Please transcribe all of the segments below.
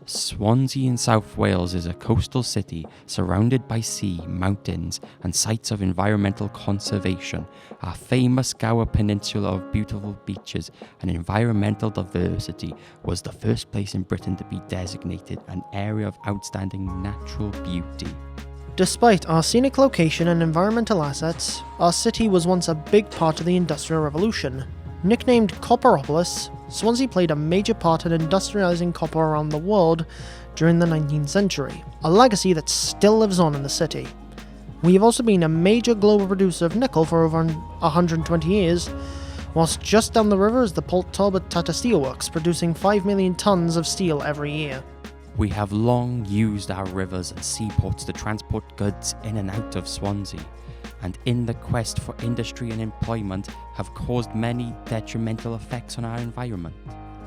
Swansea in South Wales is a coastal city surrounded by sea, mountains and sites of environmental conservation. Our famous Gower Peninsula of beautiful beaches and environmental diversity was the first place in Britain to be designated an area of outstanding natural beauty. Despite our scenic location and environmental assets, our city was once a big part of the Industrial Revolution. Nicknamed Copperopolis, Swansea played a major part in industrialising copper around the world during the 19th century, a legacy that still lives on in the city. We have also been a major global producer of nickel for over 120 years, whilst just down the river is the Port Talbot Tata Steelworks, producing 5 million tonnes of steel every year. We have long used our rivers and seaports to transport goods in and out of Swansea, and in the quest for industry and employment have caused many detrimental effects on our environment.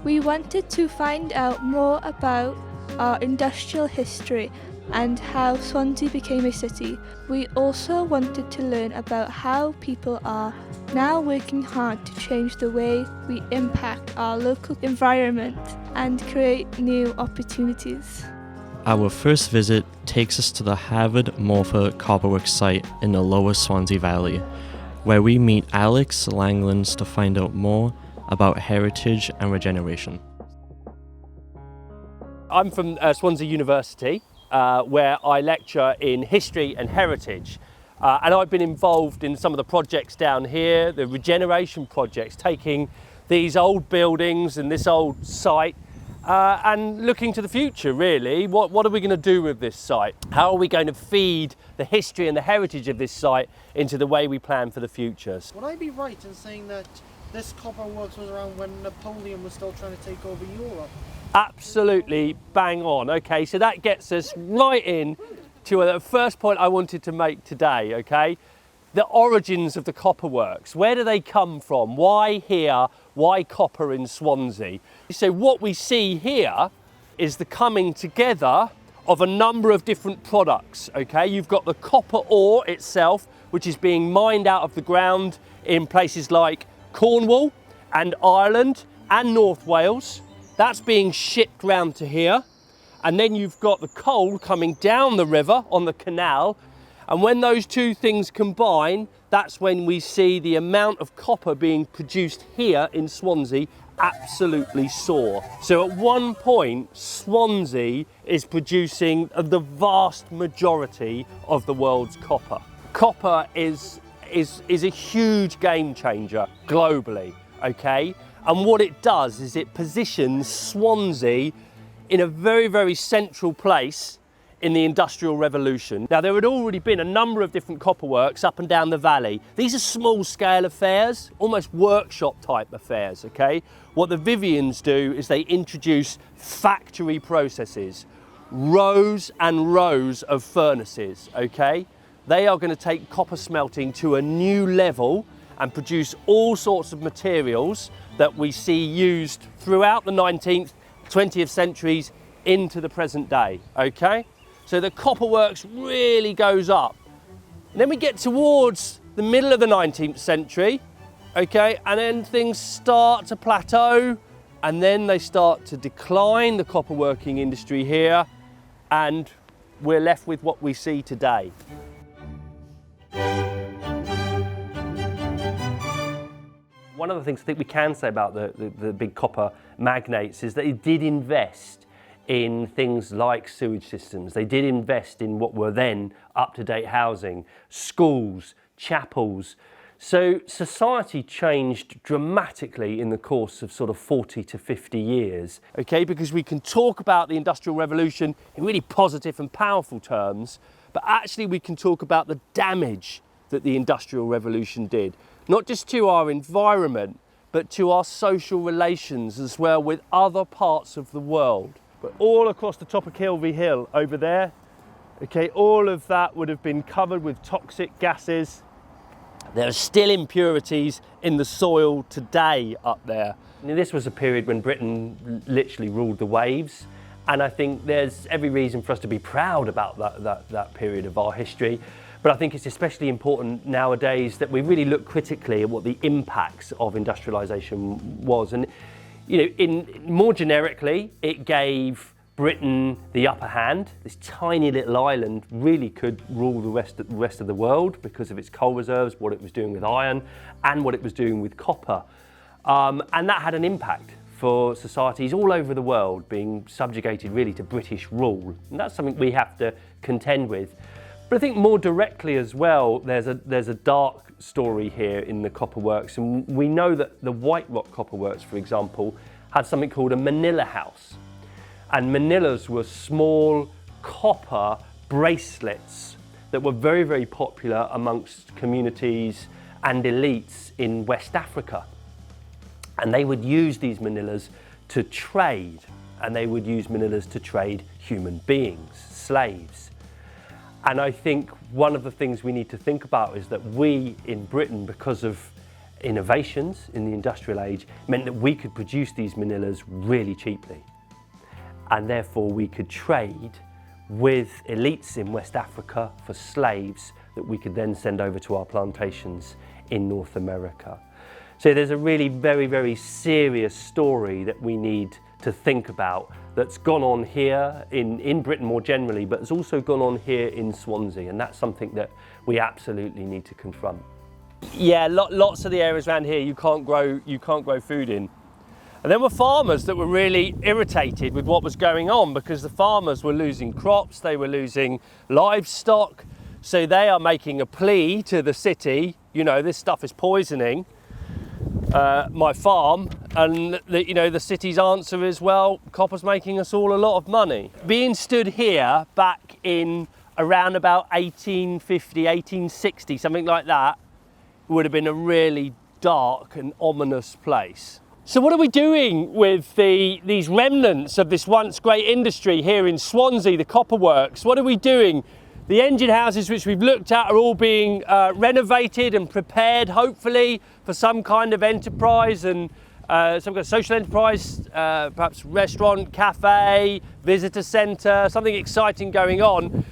We wanted to find out more about our industrial history and how Swansea became a city. We also wanted to learn about how people are now working hard to change the way we impact our local environment and create new opportunities. Our first visit takes us to the Harvard Morpher Copperworks site in the lower Swansea Valley, where we meet Alex Langlands to find out more about heritage and regeneration. I'm from Swansea University, where I lecture in history and heritage. And I've been involved in some of the projects down here, the regeneration projects, taking these old buildings and this old site and looking to the future, really. What are we going to do with this site? How are we going to feed the history and the heritage of this site into the way we plan for the futures? Would I be right in saying that this copper works was around when Napoleon was still trying to take over Europe? Absolutely bang on. Okay, so that gets us right in to the first point I wanted to make today, okay? The origins of the copper works. Where do they come from? Why here? Why copper in Swansea? So what we see here is the coming together of a number of different products, okay? You've got the copper ore itself, which is being mined out of the ground in places like Cornwall and Ireland and North Wales. That's being shipped round to here. And then you've got the coal coming down the river on the canal. And when those two things combine, that's when we see the amount of copper being produced here in Swansea absolutely soar. So at one point, Swansea is producing the vast majority of the world's copper. Copper is a huge game changer globally, okay? And what it does is it positions Swansea in a very, very central place in the Industrial Revolution. Now, there had already been a number of different copper works up and down the valley. These are small scale affairs, almost workshop type affairs, okay? What the Vivians do is they introduce factory processes, rows and rows of furnaces, okay? They are going to take copper smelting to a new level and produce all sorts of materials that we see used throughout the 19th, 20th centuries into the present day, okay? So the copper works really goes up. And then we get towards the middle of the 19th century, okay, and then things start to plateau and then they start to decline, the copper working industry here, and we're left with what we see today. One of the things I think we can say about the big copper magnates is that they did invest in things like sewage systems. They did invest in what were then up-to-date housing, schools, chapels. So society changed dramatically in the course of sort of 40 to 50 years, okay? Because we can talk about the Industrial Revolution in really positive and powerful terms, but actually we can talk about the damage that the Industrial Revolution did, not just to our environment, but to our social relations as well with other parts of the world. But all across the top of Kilvey Hill over there, okay, all of that would have been covered with toxic gases. There are still impurities in the soil today up there. And this was a period when Britain literally ruled the waves. And I think there's every reason for us to be proud about that period of our history. But I think it's especially important nowadays that we really look critically at what the impacts of industrialisation was. And you know, more generically, it gave Britain the upper hand. This tiny little island really could rule the rest of the world because of its coal reserves, what it was doing with iron and what it was doing with copper. And that had an impact for societies all over the world being subjugated really to British rule. And that's something we have to contend with. But I think more directly as well, there's a dark story here in the copper works. And we know that the White Rock Copper Works, for example, had something called a Manila house. And Manillas were small copper bracelets that were very, very popular amongst communities and elites in West Africa. And they would use these Manillas to trade, and they would use Manillas to trade human beings, slaves. And I think one of the things we need to think about is that we in Britain, because of innovations in the industrial age, meant that we could produce these Manillas really cheaply. And therefore we could trade with elites in West Africa for slaves that we could then send over to our plantations in North America. So there's a really very, very serious story that we need to think about that's gone on here in Britain more generally, but it's also gone on here in Swansea, and that's something that we absolutely need to confront. Yeah, lots of the areas around here you can't grow food in. And there were farmers that were really irritated with what was going on because the farmers were losing crops, they were losing livestock, so they are making a plea to the city, you know, this stuff is poisoning my farm, and the city's answer is, well, copper's making us all a lot of money. Being stood here back in around about 1850, 1860, something like that, would have been a really dark and ominous place. So what are we doing with these remnants of this once great industry here in Swansea, the copper works? What are we doing? The engine houses which we've looked at are all being renovated and prepared, hopefully, for some kind of enterprise and some kind of social enterprise, perhaps restaurant, cafe, visitor centre, something exciting going on.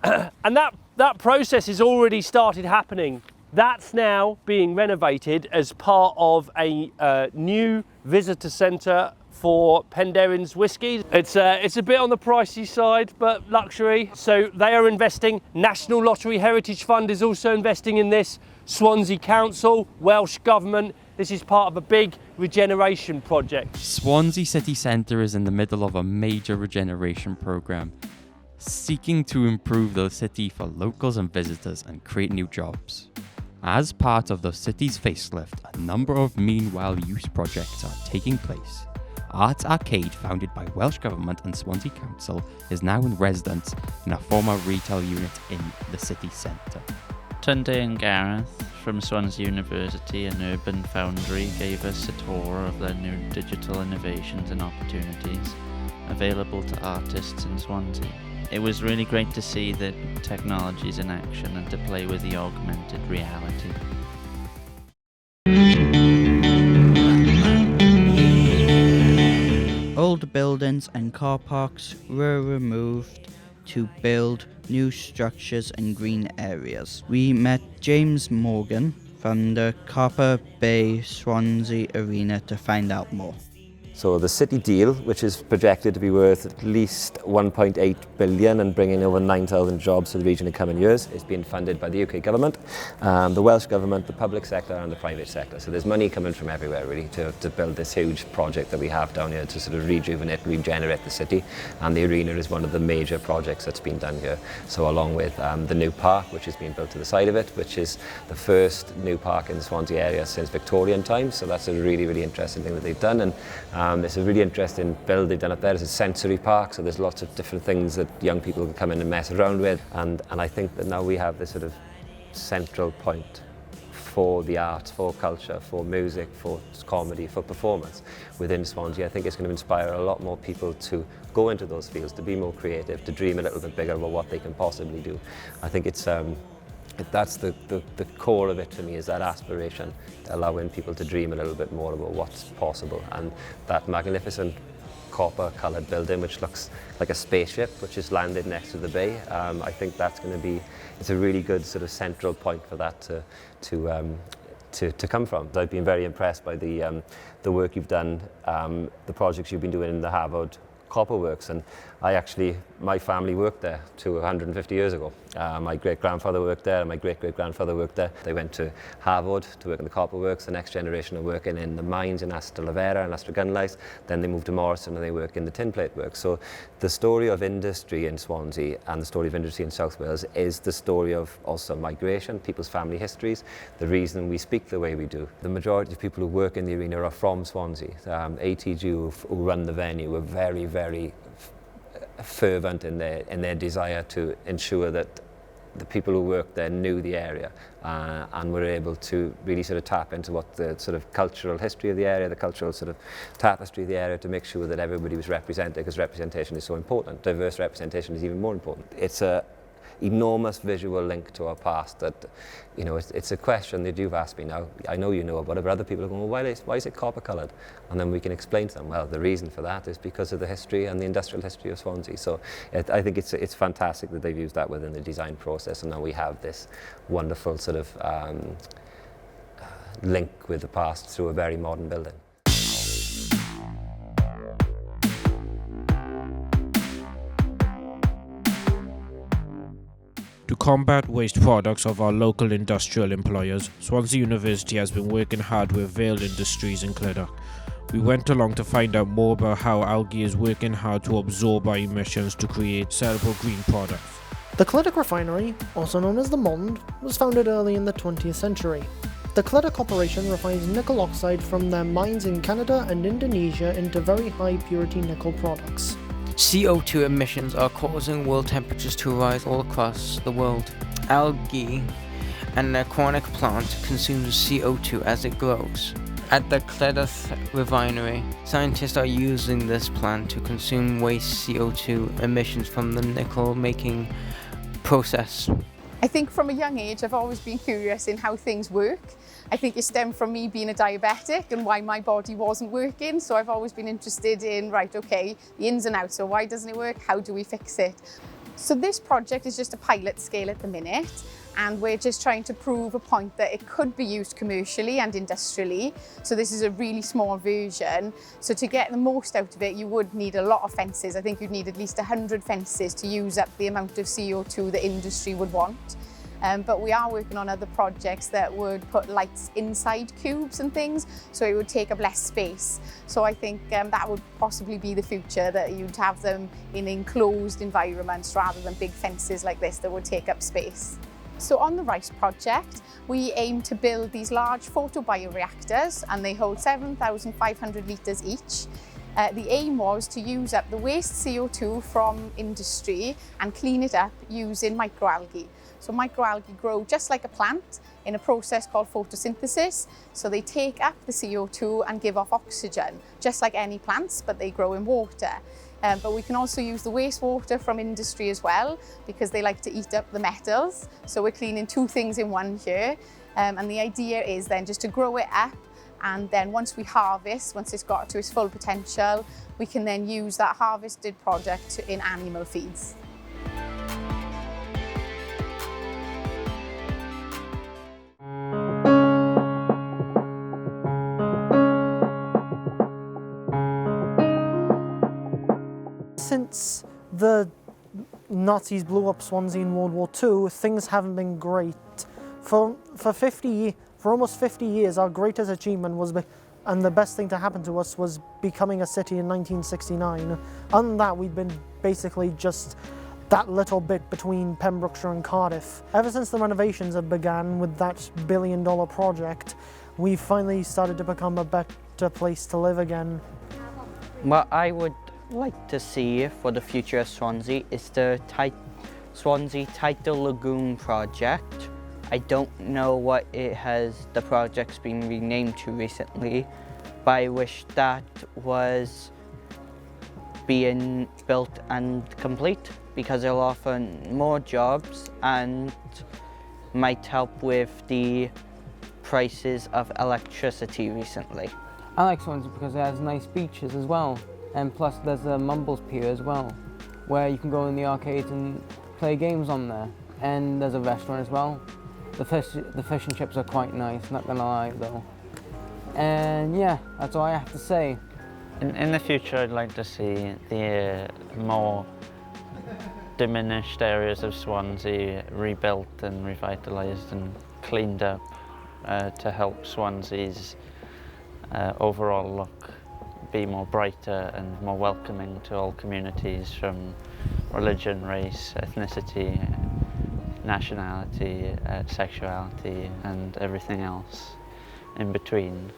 And that process has already started happening. That's now being renovated as part of a new visitor centre for Penderyn's whisky. It's a bit on the pricey side, but luxury. So they are investing. National Lottery Heritage Fund is also investing in this. Swansea Council, Welsh Government. This is part of a big regeneration project. Swansea city centre is in the middle of a major regeneration programme, seeking to improve the city for locals and visitors and create new jobs. As part of the city's facelift, a number of meanwhile use projects are taking place. Arts Arcade, founded by Welsh Government and Swansea Council, is now in residence in a former retail unit in the city centre. Tunde and Gareth from Swansea University and Urban Foundry gave us a tour of their new digital innovations and opportunities available to artists in Swansea. It was really great to see the technologies in action and to play with the augmented reality. Old buildings and car parks were removed to build new structures and green areas. We met James Morgan from the Copper Bay Swansea Arena to find out more. So the city deal, which is projected to be worth at least 1.8 billion and bringing over 9,000 jobs to the region in coming years, is being funded by the UK government, the Welsh government, the public sector and the private sector. So there's money coming from everywhere really to build this huge project that we have down here to sort of rejuvenate, regenerate the city. And the arena is one of the major projects that's been done here. So along with the new park, which is being built to the side of it, which is the first new park in the Swansea area since Victorian times. So that's a really, really interesting thing that they've done. And it's a really interesting build they've done up there. It's a sensory park, so there's lots of different things that young people can come in and mess around with. And I think that now we have this sort of central point for the arts, for culture, for music, for comedy, for performance within Swansea. I think it's going to inspire a lot more people to go into those fields, to be more creative, to dream a little bit bigger about what they can possibly do. I think it's that's the core of it to me, is that aspiration, allowing people to dream a little bit more about what's possible. And that magnificent copper coloured building which looks like a spaceship which is landed next to the bay, I think that's going to be, it's a really good sort of central point for that to come from. I've been very impressed by the work you've done, the projects you've been doing in the Harvard copper works, and my family worked there 250 years ago. My great-grandfather worked there, and my great-great-grandfather worked there. They went to Harvard to work in the copper works. The next generation are working in the mines in Astrolevera and Astragunlais. Then they moved to Morrison and they work in the tin plate works. So the story of industry in Swansea and the story of industry in South Wales is the story of also migration, people's family histories, the reason we speak the way we do. The majority of people who work in the arena are from Swansea. ATG, who run the venue, were very, very fervent in their desire to ensure that the people who worked there knew the area and were able to really sort of tap into what the sort of cultural history of the area, the cultural sort of tapestry of the area, to make sure that everybody was represented, because representation is so important. Diverse representation is even more important. It's a enormous visual link to our past that, you know, it's a question that you've asked me now. I know you know about it, but other people are going, well, why is it copper coloured? And then we can explain to them, well, the reason for that is because of the history and the industrial history of Swansea. So I think it's fantastic that they've used that within the design process, and now we have this wonderful sort of link with the past through a very modern building. To combat waste products of our local industrial employers, Swansea University has been working hard with Vale Industries in Clydach. We went along to find out more about how algae is working hard to absorb our emissions to create sellable green products. The Clydach refinery, also known as the Mond, was founded early in the 20th century. The Clydach operation refines nickel oxide from their mines in Canada and Indonesia into very high purity nickel products. CO2 emissions are causing world temperatures to rise all across the world. Algae, an aquatic plant, consumes CO2 as it grows. At the Clydach refinery, scientists are using this plant to consume waste CO2 emissions from the nickel making process. I think from a young age I've always been curious in how things work. I think it stemmed from me being a diabetic and why my body wasn't working, so I've always been interested in, right, okay, the ins and outs, so why doesn't it work, how do we fix it? So this project is just a pilot scale at the minute, and we're just trying to prove a point that it could be used commercially and industrially. So this is a really small version. So to get the most out of it, you would need a lot of fences. I think you'd need at least 100 fences to use up the amount of CO2 the industry would want. But we are working on other projects that would put lights inside cubes and things, so it would take up less space. So I think that would possibly be the future, that you'd have them in enclosed environments rather than big fences like this that would take up space. So on the RICE project, we aim to build these large photobioreactors, and they hold 7,500 litres each. The aim was to use up the waste CO2 from industry and clean it up using microalgae. So microalgae grow just like a plant in a process called photosynthesis. So they take up the CO2 and give off oxygen, just like any plants, but they grow in water. But we can also use the wastewater from industry as well, because they like to eat up the metals. So we're cleaning two things in one here. And the idea is then just to grow it up, and then once we harvest, once it's got to its full potential, we can then use that harvested product in animal feeds. Since the Nazis blew up Swansea in World War II, things haven't been great. For almost 50 years, our greatest achievement was, and the best thing to happen to us, was becoming a city in 1969. Other than that, we've been basically just that little bit between Pembrokeshire and Cardiff. Ever since the renovations have begun with that $1 billion project, we've finally started to become a better place to live again. What I would like to see for the future of Swansea is the Swansea Tidal Lagoon project. I don't know what the project's been renamed to recently, but I wish that was being built and complete, because it'll offer more jobs and might help with the prices of electricity recently. I like Swansea because it has nice beaches as well, and plus there's a Mumbles Pier as well, where you can go in the arcades and play games on there, and there's a restaurant as well. The fish and chips are quite nice, not gonna lie though. And yeah, that's all I have to say. In the future, I'd like to see the more diminished areas of Swansea rebuilt and revitalised and cleaned up to help Swansea's overall look be more brighter and more welcoming to all communities from religion, race, ethnicity, nationality, sexuality and everything else in between.